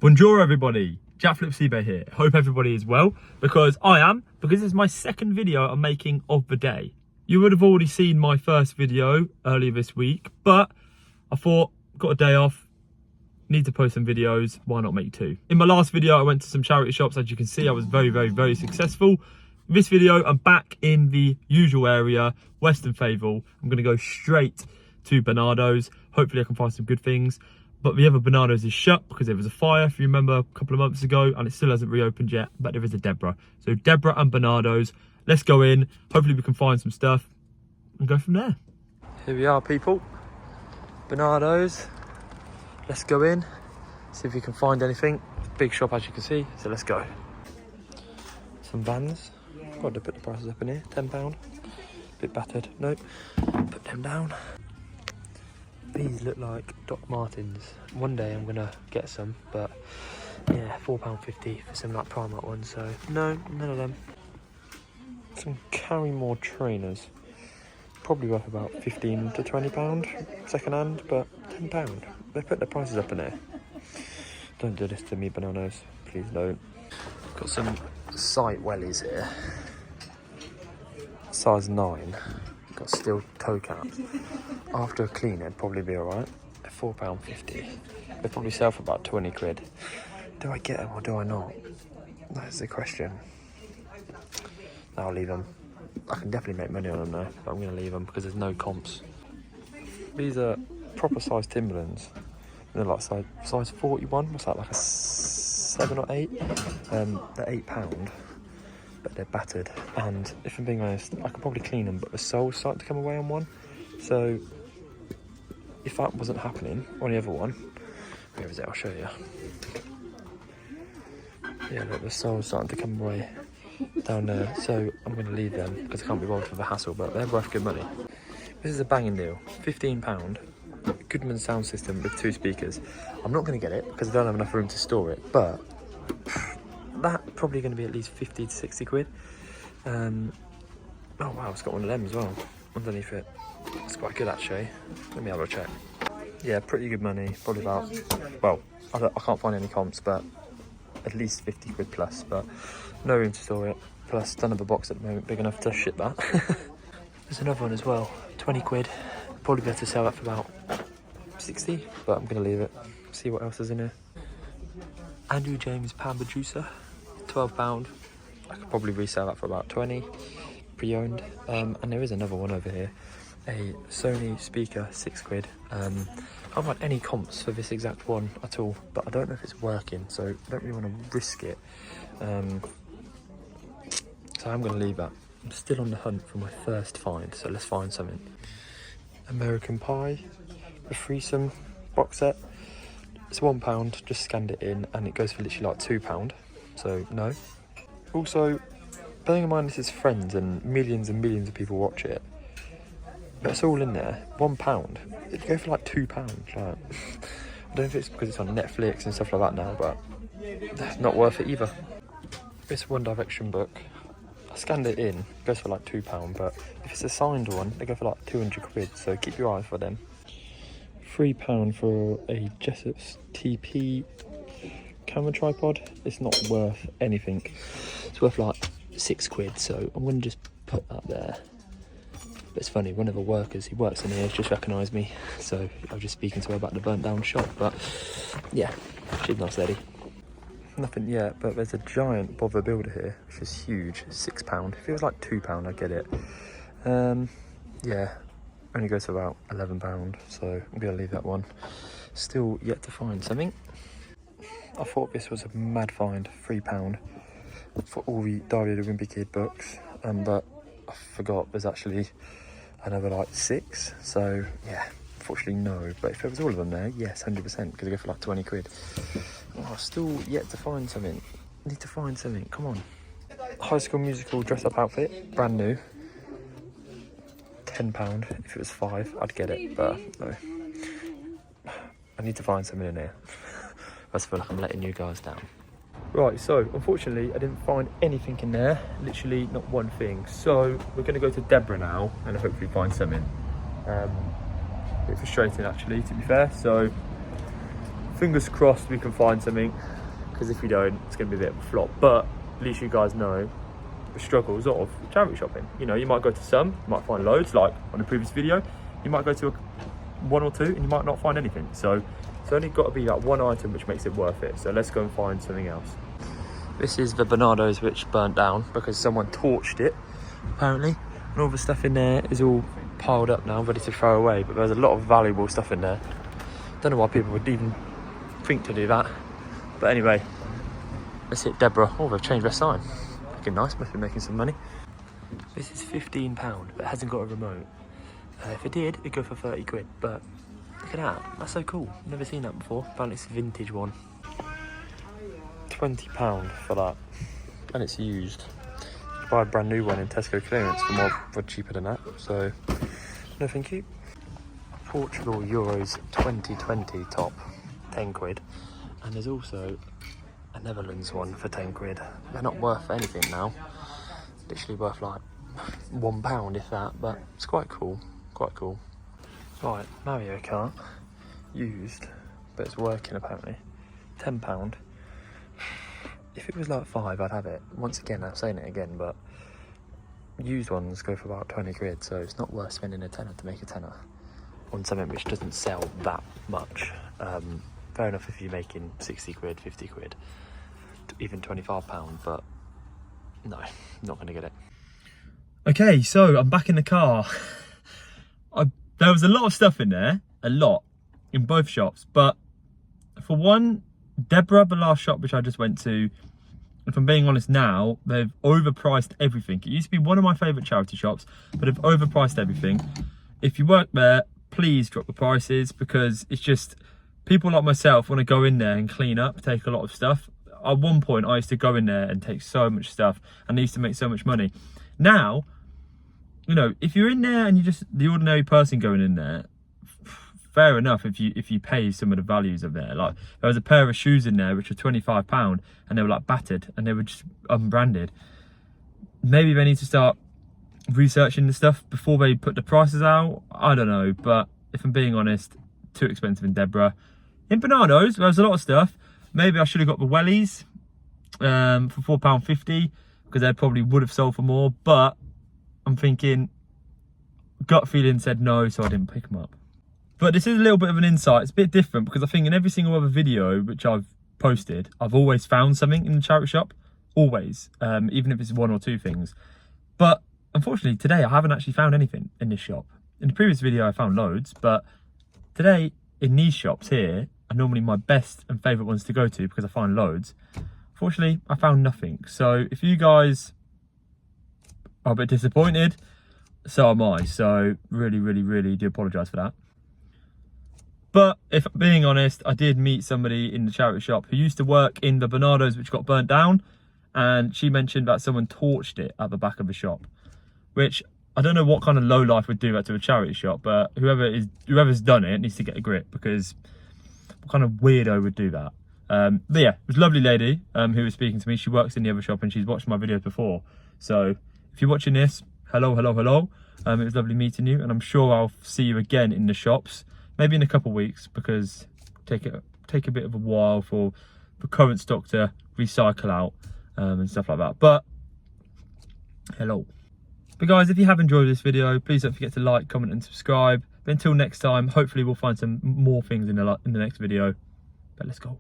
Bonjour everybody, Jack Flips eBay here. Hope everybody is well, because I am, because it's my second video I'm making of the day. You would have already seen my first video earlier this week, but I thought, got a day off, need to post some videos, why not make two? In my last video I went to some charity shops. As you can see, I was very successful. This video I'm back in the usual area, Western Fayval. I'm going to go straight to Barnardo's. Hopefully I can find some good things. But the other Barnardo's is shut because there was a fire, if you remember, a couple of months ago, and it still hasn't reopened yet, but there is a DEBRA. So DEBRA and Barnardo's, let's go in. Hopefully we can find some stuff and go from there. Here we are, people. Barnardo's. Let's go in, see if we can find anything. Big shop, as you can see, so let's go. Some Vans. Got to put the prices up in here, £10. Bit battered, nope. Put them down. These look like Doc Martens. One day I'm gonna get some, but yeah, £4.50 for some like Primark ones, so no, none of them. Some Carrymore trainers. Probably worth about £15 to £20 second hand, but £10. They put their prices up in there. Don't do this to me, Bananas. Please don't. Got some sight wellies here. Size 9. Got steel toe caps. After a clean, it'd probably be alright. They're £4.50. They probably sell for about 20 quid. Do I get them or do I not? That's the question. I'll leave them. I can definitely make money on them though, but I'm going to leave them because there's no comps. These are proper size Timberlands. They're like size 41. What's that, like a 7 or 8? They're £8. But they're battered, and if I'm being honest, I could probably clean them, but the sole's starting to come away on one. So if that wasn't happening on the other one, where is it? I'll show you. Yeah, look, the sole's starting to come away down there. So I'm going to leave them because I can't be bothered for the hassle, but they're worth good money. This is a banging deal, £15. Goodman sound system with 2 speakers. I'm not going to get it because I don't have enough room to store it, but that's probably going to be at least 50 to 60 quid. Oh wow, it's got one of them as well underneath it. It's quite good actually. Let me have a check. Yeah, pretty good money. Probably about, well, I can't find any comps, but at least 50 quid plus. But no room to store it. Plus, don't have a box at the moment big enough to ship that. There's another one as well, 20 quid. Probably better to sell that for about 60, but I'm going to leave it. See what else is in here. Andrew James Pamper Juicer. £12. I could probably resell that for about 20, pre-owned. And there is another one over here, a Sony speaker, 6 quid. I can't find any comps for this exact one at all, but I don't know if it's working, so I don't really want to risk it. So I'm going to leave that. I'm still on the hunt for my first find, so let's find something. American Pie, the threesome box set. It's £1, just scanned it in, and it goes for literally like £2. So no. Also, bearing in mind this is Friends and millions of people watch it, but it's all in there. £1. It'd go for like £2. Like, I don't know if it's because it's on Netflix and stuff like that now, but that's not worth it either. This One Direction book, I scanned it in, it goes for like £2, but if it's a signed one, they go for like 200 quid, so keep your eyes for them. £3 for a Jessup's TP camera tripod. It's not worth anything. It's worth like 6 quid, so I'm going to just put that there. But it's funny, one of the workers who works in here just recognised me, so I was just speaking to her about the burnt down shop, but yeah, she's a nice lady. Nothing yet, but there's a giant bother builder here, which is huge, £6. If it was like £2, I'd get it. Yeah, only goes for about £11, so I'm going to leave that one. Still yet to find something. I thought this was a mad find, £3 for all the Diary of the Wimpy Kid books, but I forgot there's actually another like 6, so yeah, unfortunately no, but if there was all of them there, yes, 100%, because they go for like 20 quid. Oh, still yet to find something. Need to find something, come on. High School Musical dress-up outfit, brand new. £10. If it was 5, I'd get it, but no. I need to find something in here. I just feel like I'm letting you guys down. Right, so unfortunately I didn't find anything in there, literally not one thing. So we're going to go to DEBRA now and hopefully find something. A bit frustrating actually, to be fair. So fingers crossed we can find something, because if we don't, it's going to be a bit of a flop. But at least you guys know the struggles of charity shopping. You know, you might go to some, you might find loads, like on the previous video. You might go to one or two and you might not find anything. So it's only got to be that one item which makes it worth it. So let's go and find something else. This is the Barnardo's which burnt down because someone torched it, apparently. And all the stuff in there is all piled up now, ready to throw away. But there's a lot of valuable stuff in there. Don't know why people would even think to do that. But anyway, let's hit DEBRA. Oh, they've changed their sign. Looking nice, must be making some money. This is £15, but it hasn't got a remote. If it did, it'd go for 30 quid. But look at that, that's so cool. Never seen that before. Apparently it's a vintage one. £20 for that, and it's used. You can buy a brand new one in Tesco clearance for cheaper than that. So, no thank you. Portugal Euros 2020 top, 10 quid. And there's also a Netherlands one for 10 quid. They're not worth anything now. Literally worth like £1 if that, but it's quite cool. Quite cool. Right, Mario Kart. Used, but it's working apparently. £10. If it was like 5, I'd have it. Once again, I'm saying it again, but used ones go for about 20 quid, so it's not worth spending a tenner to make a tenner on something which doesn't sell that much. Fair enough if you're making 60 quid, 50 quid, even £25, but no, not going to get it. Okay, so I'm back in the car. There was a lot of stuff in there, a lot, in both shops, but for one, DEBRA, the last shop which I just went to, if I'm being honest now, they've overpriced everything. It used to be one of my favourite charity shops, but they've overpriced everything. If you work there, please drop the prices, because it's just, people like myself want to go in there and clean up, take a lot of stuff. At one point, I used to go in there and take so much stuff, and I used to make so much money. Now, you know, if you're in there and you're just the ordinary person going in there, fair enough if you pay some of the values of there. Like, there was a pair of shoes in there which were £25 and they were like battered and they were just unbranded. Maybe they need to start researching the stuff before they put the prices out. I don't know, but if I'm being honest, too expensive in DEBRA. In Barnardo's, there was a lot of stuff. Maybe I should have got the wellies for £4.50, because they probably would have sold for more, but I'm thinking, gut feeling said no, so I didn't pick them up. But this is a little bit of an insight. It's a bit different, because I think in every single other video which I've posted, I've always found something in the charity shop. Always. Even if it's one or two things. But unfortunately today I haven't actually found anything in this shop. In the previous video I found loads, but today in these shops here are normally my best and favourite ones to go to because I find loads. Unfortunately, I found nothing. So if you guys are a bit disappointed, so am I. So really do apologise for that. But if I'm being honest, I did meet somebody in the charity shop who used to work in the Barnardo's which got burnt down, and she mentioned that someone torched it at the back of the shop, which I don't know what kind of lowlife would do that to a charity shop, but whoever's done it needs to get a grip, because what kind of weirdo would do that? But yeah, it was a lovely lady who was speaking to me. She works in the other shop and she's watched my videos before. So if you're watching this, hello. It was lovely meeting you, and I'm sure I'll see you again in the shops, maybe in a couple of weeks, because take a bit of a while for the current stock to recycle out and stuff like that. But hello. But guys, if you have enjoyed this video, please don't forget to like, comment and subscribe. But until next time, hopefully we'll find some more things in the next video. But let's go.